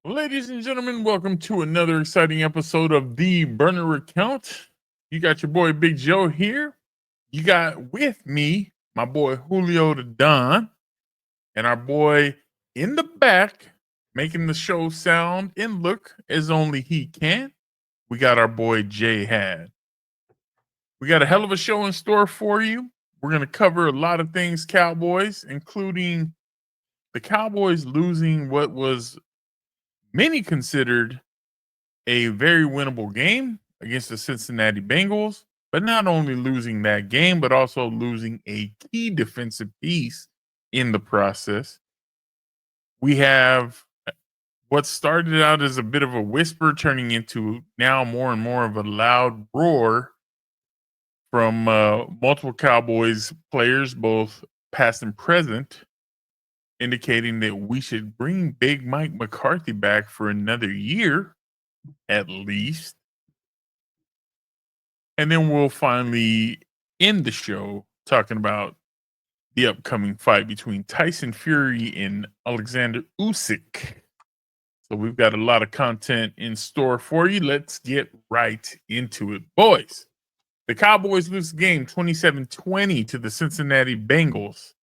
Ladies and gentlemen, welcome to another exciting episode of the Burner Account. You got your boy Big Joe here. You got with me my boy Julio the Don, and our boy in the back making the show sound and look as only he can. We got our boy Jay Had. We got a hell of a show in store for you. We're going to cover a lot of things Cowboys, including the Cowboys losing what was many considered a very winnable game against the Cincinnati Bengals, but not only losing that game, but also losing a key defensive piece in the process. We have what started out as a bit of a whisper turning into now more and more of a loud roar from multiple Cowboys players, both past and present, indicating that we should bring Big Mike McCarthy back for another year at least. And then we'll finally end the show talking about the upcoming fight between Tyson Fury and Alexander Usyk. So we've got a lot of content in store for you. Let's get right into it. Boys, the Cowboys lose the game 27-20 to the Cincinnati Bengals.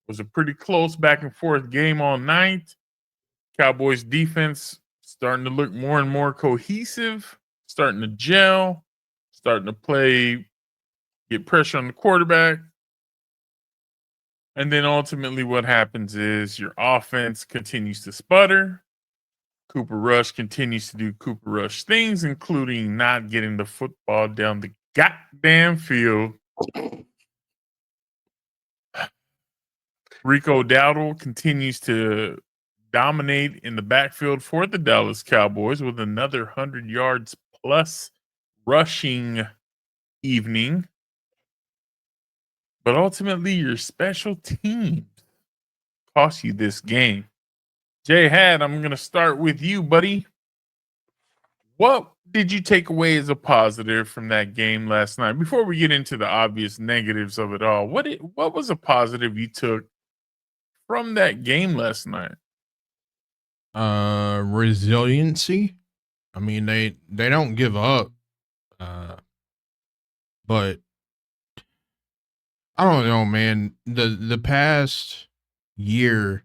It was a pretty close back and forth game all night. Cowboys defense starting to look more and more cohesive, starting to gel, starting to play, get pressure on the quarterback. And then ultimately what happens is your offense continues to sputter. Cooper Rush continues to do Cooper Rush things, including not getting the football down the goddamn field. Rico Dowdle continues to dominate in the backfield for the Dallas Cowboys with another 100 yards plus rushing evening. But ultimately, your special teams cost you this game. Jay Had, I'm going to start with you, buddy. What did you take away as a positive from that game last night? Before we get into the obvious negatives of it all, what was a positive you took from that game last night? Resiliency. I mean, they don't give up. But I don't know, man. The past year,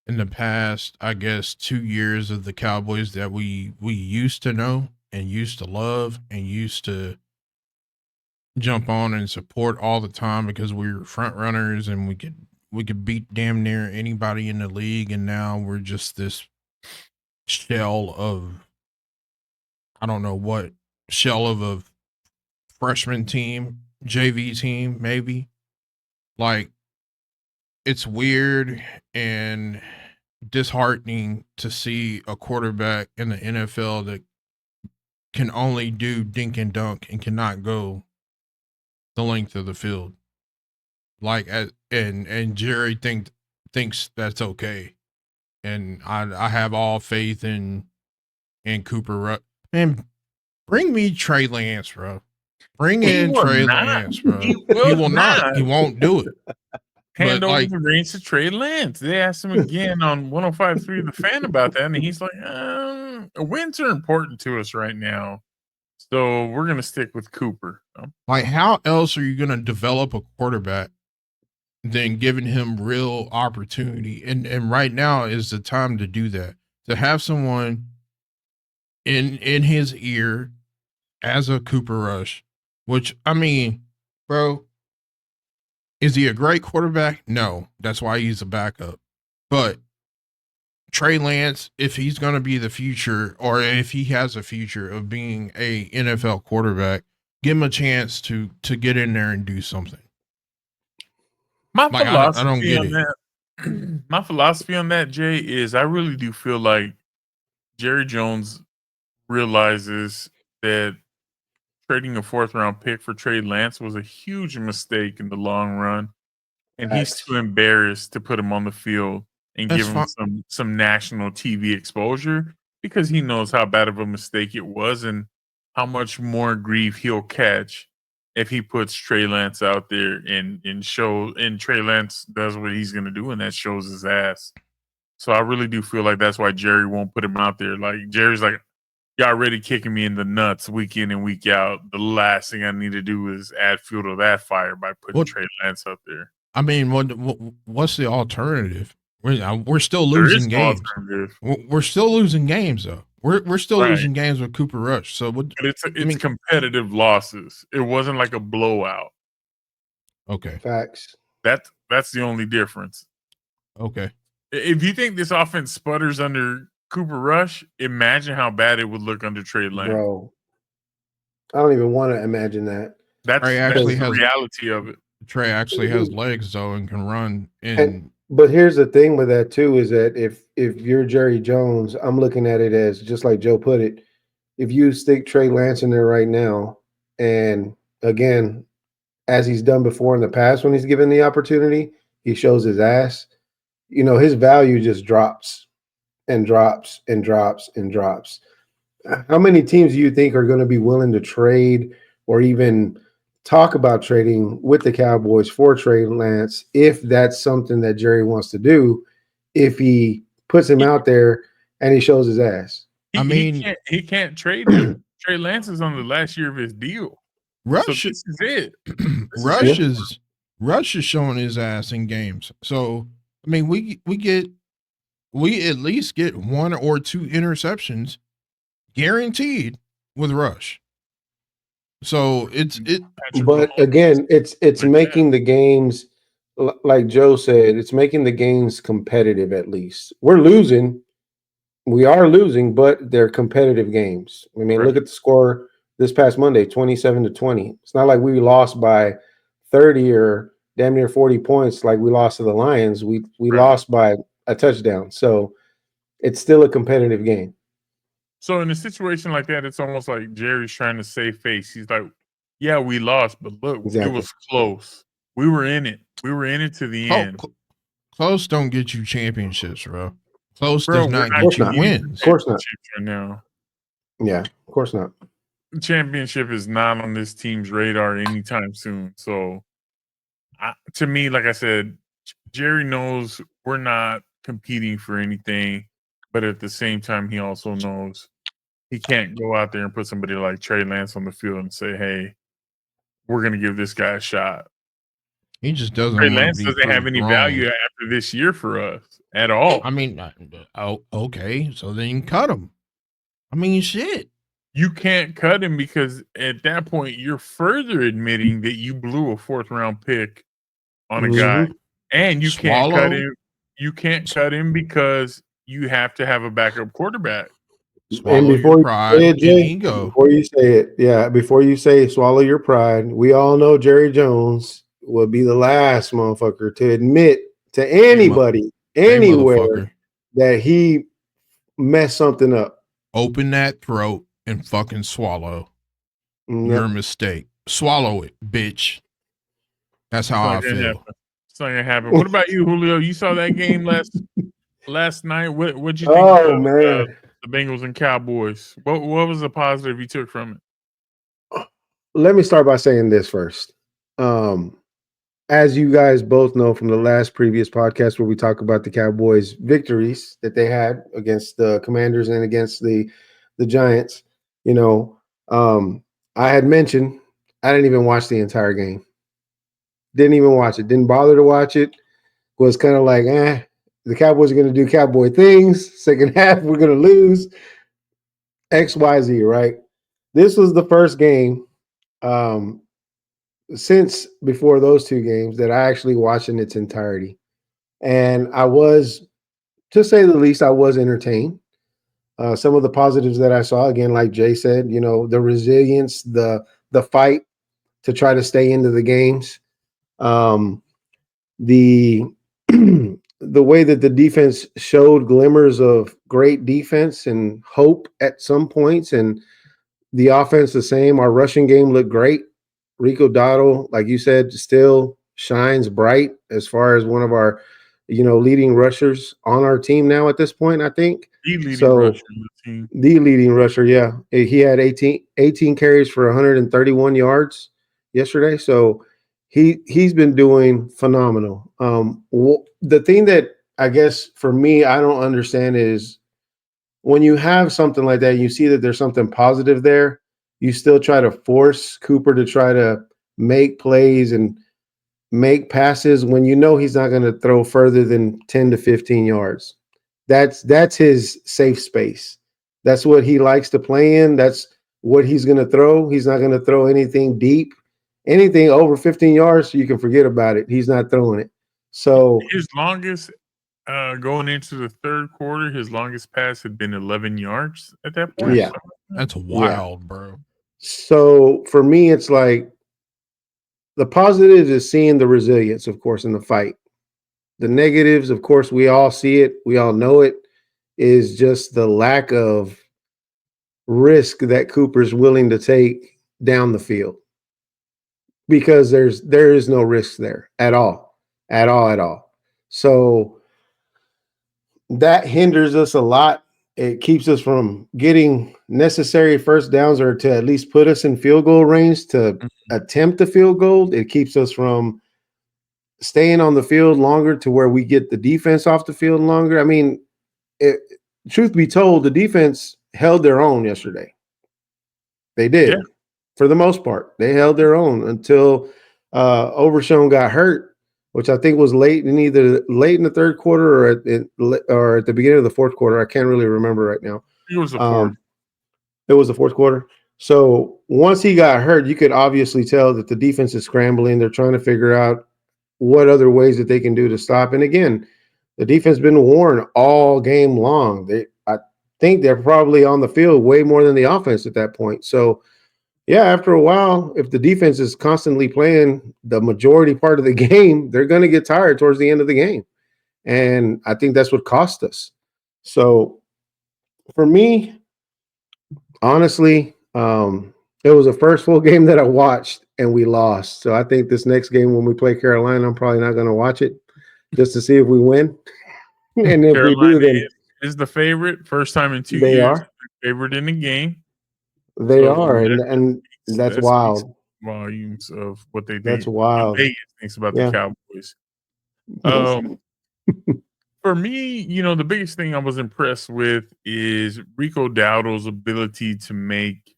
in the past, I guess 2 years of the Cowboys that we used to know and used to love and used to jump on and support all the time because we were front runners and we could beat damn near anybody in the league, and now we're just this shell of, I don't know what, shell of a freshman team, JV team, maybe. Like, it's weird and disheartening to see a quarterback in the NFL that can only do dink and dunk and cannot go the length of the field. Like, and Jerry thinks that's okay. And I have all faith in Cooper Rush. Man, bring me Trey Lance, bro. Bring in Trey Lance, bro. He will not. He won't do it. Hand over the reins to Trey Lance. They asked him again on 105.3 The Fan about that, and he's like, wins are important to us right now. So we're going to stick with Cooper. Like, how else are you going to develop a quarterback than giving him real opportunity? And right now is the time to do that. To have someone in his ear as a Cooper Rush, which, I mean, bro, is he a great quarterback? No. That's why he's a backup. But Trey Lance, if he's going to be the future, or if he has a future of being a NFL quarterback, give him a chance to get in there and do something. My philosophy I don't get on it. That, my philosophy on that, Jay, is I really do feel like Jerry Jones realizes that trading a 4th-round pick for Trey Lance was a huge mistake in the long run, and he's too embarrassed to put him on the field and give him some national TV exposure because he knows how bad of a mistake it was and how much more grief he'll catch if he puts Trey Lance out there and Trey Lance does what he's going to do, and that shows his ass. So I really do feel like that's why Jerry won't put him out there. Like Jerry's like, y'all already kicking me in the nuts week in and week out. The last thing I need to do is add fuel to that fire by putting Trey Lance up there. I mean, what's the alternative? We're still There is losing no games. alternative. We're still losing games though. We're still Right. losing games with Cooper Rush. So what? But it's competitive losses. It wasn't like a blowout. Okay. Facts. That's the only difference. Okay. If you think this offense sputters under Cooper Rush, imagine how bad it would look under Trey Lance. Bro, I don't even want to imagine that. That's the reality of it. Trey actually has legs though and can run. But here's the thing with that too is that if you're Jerry Jones, I'm looking at it as just like Joe put it. If you stick Trey Lance in there right now, and again, as he's done before in the past when he's given the opportunity, he shows his ass. You know, his value just drops and drops and drops and drops. How many teams do you think are going to be willing to trade or even talk about trading with the Cowboys for Trey Lance if that's something that Jerry wants to do, if he puts him out there and he shows his ass? He can't trade him. Trey Lance is on the last year of his deal. Rush, so this is it. Rush is showing his ass in games. So I mean, we at least get 1 or 2 interceptions guaranteed with Rush. So but again, it's making the games, like Joe said, it's making the games competitive. At least we are losing, but they're competitive games. I mean, look at the score this past Monday, 27-20. It's not like we lost by 30 or damn near 40 points like we lost to the Lions. We lost by a touchdown. So it's still a competitive game. So in a situation like that, it's almost like Jerry's trying to save face. He's like, yeah, we lost, but look, it was close. We were in it. We were in it to the end. Close don't get you championships, bro. Close does not get you wins. Of course not. Right now. Yeah, of course not. The championship is not on this team's radar anytime soon. So to me, like I said, Jerry knows we're not competing for anything, but at the same time, he also knows he can't go out there and put somebody like Trey Lance on the field and say, hey, we're going to give this guy a shot. He just doesn't. Trey Lance doesn't have any value after this year for us at all. I mean, okay, so then you can cut him. I mean, shit. You can't cut him because at that point, you're further admitting that you blew a 4th-round pick on a guy. And you can't cut him. You can't cut him because you have to have a backup quarterback. And before you say swallow your pride, we all know Jerry Jones will be the last motherfucker to admit to anybody, anywhere, that he messed something up. Open that throat and fucking swallow your mistake. Swallow it, bitch. That's how I feel. It's not gonna happen. What about you, Julio? You saw that game last night. What'd you think of the Bengals and Cowboys? What was the positive you took from it? Let me start by saying this first. As you guys both know from the last previous podcast where we talk about the Cowboys' victories that they had against the Commanders and against the Giants, I had mentioned I didn't even watch the entire game. Didn't even watch it. Didn't bother to watch it. Was kind of like, the Cowboys are going to do Cowboy things. Second half, we're going to lose. X, Y, Z, right? This was the first game since before those 2 games that I actually watched in its entirety. And I was, to say the least, I was entertained. Some of the positives that I saw, again, like Jay said, the resilience, the fight to try to stay into the games. The way that the defense showed glimmers of great defense and hope at some points, and the offense the same. Our rushing game looked great. Rico Dotto, like you said, still shines bright as far as one of our, leading rushers on our team now at this point, I think. The leading rusher on the team. The leading rusher, yeah. He had 18 carries for 131 yards yesterday. So he's been doing phenomenal. The thing that I guess for me, I don't understand is when you have something like that, you see that there's something positive there, you still try to force Cooper to try to make plays and make passes when you know he's not going to throw further than 10 to 15 yards. That's his safe space. That's what he likes to play in. That's what he's going to throw. He's not going to throw anything deep. Anything over 15 yards, you can forget about it. He's not throwing it. So, His longest going into the third quarter, his longest pass had been 11 yards at that point. yeah. That's Yeah. wild, bro. So for me, it's like the positives is seeing the resilience, of course, in the fight. The negatives, of course, we all see it, we all know it, is just the lack of risk that Cooper's willing to take down the field because there is no risk there at all, at all, at all. So that hinders us a lot. It keeps us from getting necessary first downs or to at least put us in field goal range to attempt the field goal. It keeps us from staying on the field longer to where we get the defense off the field longer. I mean, truth be told, the defense held their own yesterday. They did, Yeah. for the most part. They held their own until Overshown got hurt, which I think was late in the third quarter or at the beginning of the fourth quarter. I can't really remember right now. It was the fourth. It was the fourth quarter. So once he got hurt, you could obviously tell that the defense is scrambling. They're trying to figure out what other ways that they can do to stop. And again, the defense been worn all game long. I think they're probably on the field way more than the offense at that point. So yeah, after a while, if the defense is constantly playing the majority part of the game, they're going to get tired towards the end of the game. And I think that's what cost us. So for me, honestly, it was the first full game that I watched and we lost. So I think this next game when we play Carolina, I'm probably not going to watch it just to see if we win. And if we do, Carolina then is the favorite. First time in 2 they years, are. favorite in the game. They So are, and that's that speaks wild. volumes of what they That's think wild. Vegas thinks about the Yeah. Cowboys. For me, the biggest thing I was impressed with is Rico Dowdle's ability to make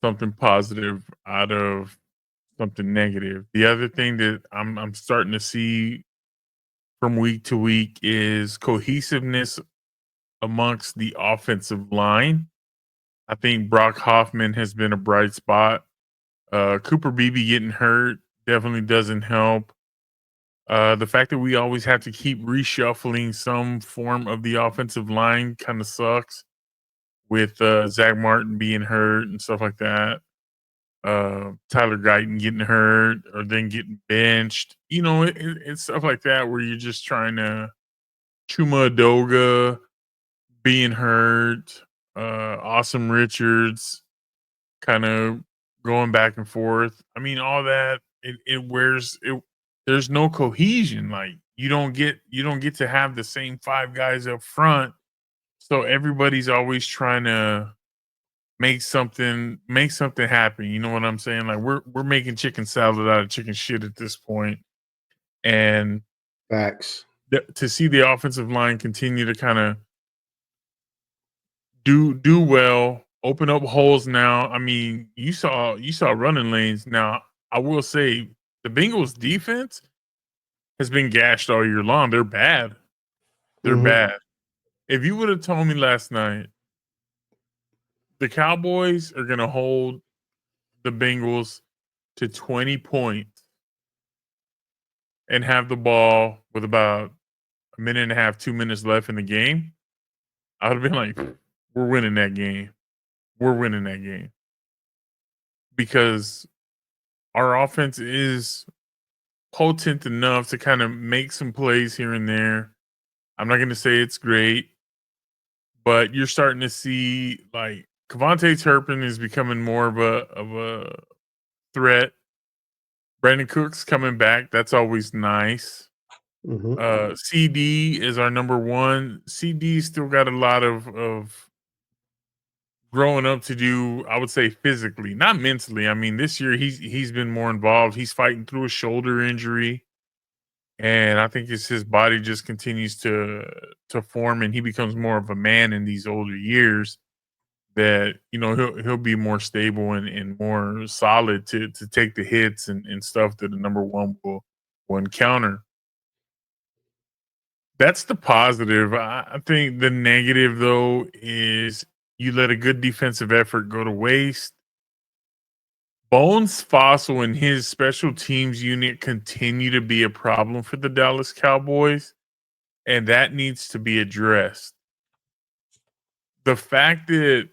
something positive out of something negative. The other thing that I'm starting to see from week to week is cohesiveness amongst the offensive line. I think Brock Hoffman has been a bright spot. Cooper Beebe getting hurt definitely doesn't help. The fact that we always have to keep reshuffling some form of the offensive line kind of sucks with Zach Martin being hurt and stuff like that. Tyler Guyton getting hurt or then getting benched. It's stuff like that where you're just trying to Chuma Adoga being hurt, Awesome Richards kind of going back and forth. I mean, all that it wears it. There's no cohesion. Like you don't get to have the same five guys up front. So everybody's always trying to make something happen. You know what I'm saying? Like we're making chicken salad out of chicken shit at this point. And Facts. to see the offensive line continue to kind of do well, open up holes now. I mean, you saw running lanes. Now, I will say the Bengals defense has been gashed all year long. They're bad. They're Mhm. bad. If you would have told me last night the Cowboys are going to hold the Bengals to 20 points and have the ball with about a minute and a half, 2 minutes left in the game, I would have been like, we're winning that game. We're winning that game. Because our offense is potent enough to kind of make some plays here and there. I'm not going to say it's great, but you're starting to see like Kevontae Turpin is becoming more of a threat. Brandon Cook's coming back. That's always nice. Mhm. CD is our number one. CD still got a lot of growing up to do. I would say physically, not mentally. I mean, this year he's been more involved. He's fighting through a shoulder injury. And I think it's his body just continues to form, and he becomes more of a man in these older years. That he'll be more stable and more solid to take the hits and stuff that the number one will encounter. That's the positive. I think the negative though is you let a good defensive effort go to waste. Bones Fossil and his special teams unit continue to be a problem for the Dallas Cowboys, and that needs to be addressed. The fact that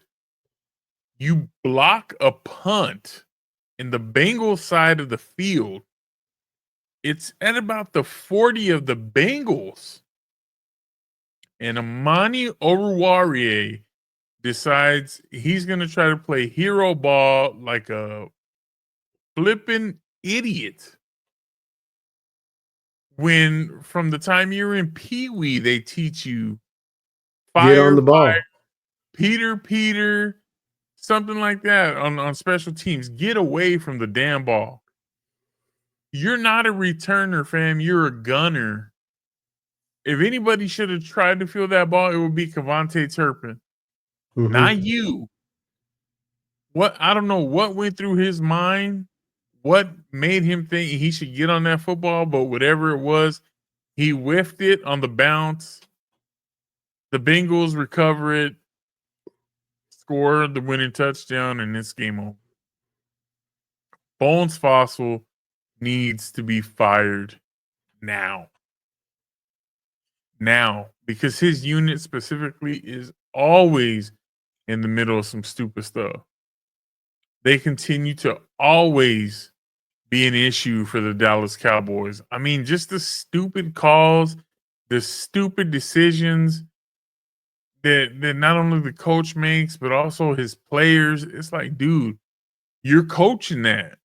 you block a punt in the Bengals side of the field, it's at about the 40 of the Bengals. And Amani Oruwariye decides he's going to try to play hero ball like a flippin' idiot. When from the time you're in Pee Wee, they teach you Get on fire, the ball. Peter, something like that on special teams. Get away from the damn ball. You're not a returner, fam. You're a gunner. If anybody should have tried to field that ball, it would be Kevontae Turpin, not you. What I don't know what went through his mind, what made him think he should get on that football, but whatever it was, he whiffed it on the bounce. The Bengals recover it, score the winning touchdown, and it's game over. Bones Fossil needs to be fired now. Now, because his unit specifically is always in the middle of some stupid stuff. They continue to always be an issue for the Dallas Cowboys. I mean, just the stupid calls, the stupid decisions that not only the coach makes, but also his players. It's like, dude, you're coaching that.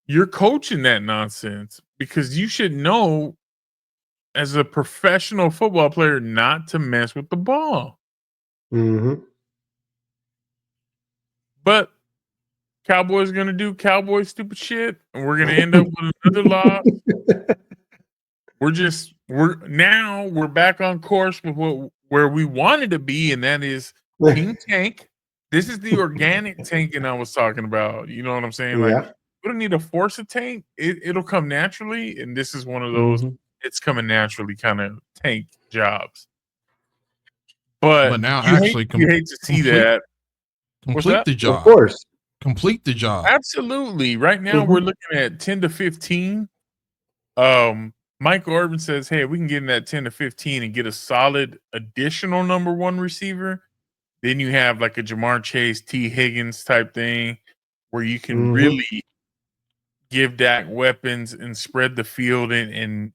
You're coaching that nonsense because you should know as a professional football player not to mess with the ball. But Cowboys going to do Cowboy stupid shit, and we're going to end up with another loss. We're back on course with where we wanted to be, and that is Team Tank. This is the organic tanking I was talking about. You know what I'm saying? Like, we don't need to force a tank. It'll come naturally, and this is one of those it's coming naturally kind of tank jobs. But now you actually hate to see that. Complete the job. Of course. Complete the job. Absolutely. Right now we're looking at 10 to 15. Mike Orban says, hey, we can get in that 10 to 15 and get a solid additional number one receiver. Then you have like a Jamar Chase, T. Higgins type thing where you can really give Dak weapons and spread the field and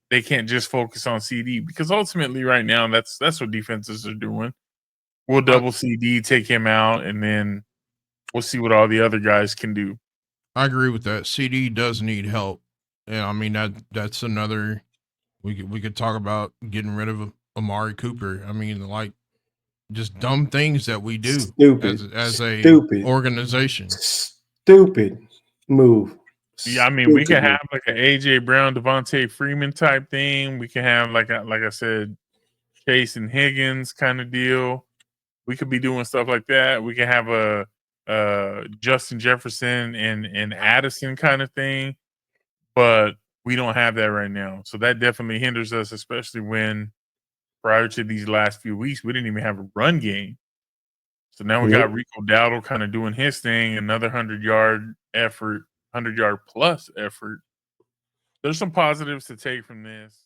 they can't just focus on CD because ultimately right now that's what defenses are doing. We'll double CD, take him out, and then we'll see what all the other guys can do. I agree with that. CD does need help. Yeah, I mean that's another we could talk about getting rid of Amari Cooper. I mean, like just dumb things that we do as a organization. Stupid move. Yeah, I mean, we could have like an AJ Brown, Devontae Freeman type thing. We can have like I said, Chase and Higgins kind of deal. We could be doing stuff like that. We can have a Justin Jefferson and Addison kind of thing, but we don't have that right now. So that definitely hinders us, especially when prior to these last few weeks, we didn't even have a run game. So now we got Rico Dowdle kind of doing his thing, another 100-yard effort, 100-yard plus effort. There's some positives to take from this.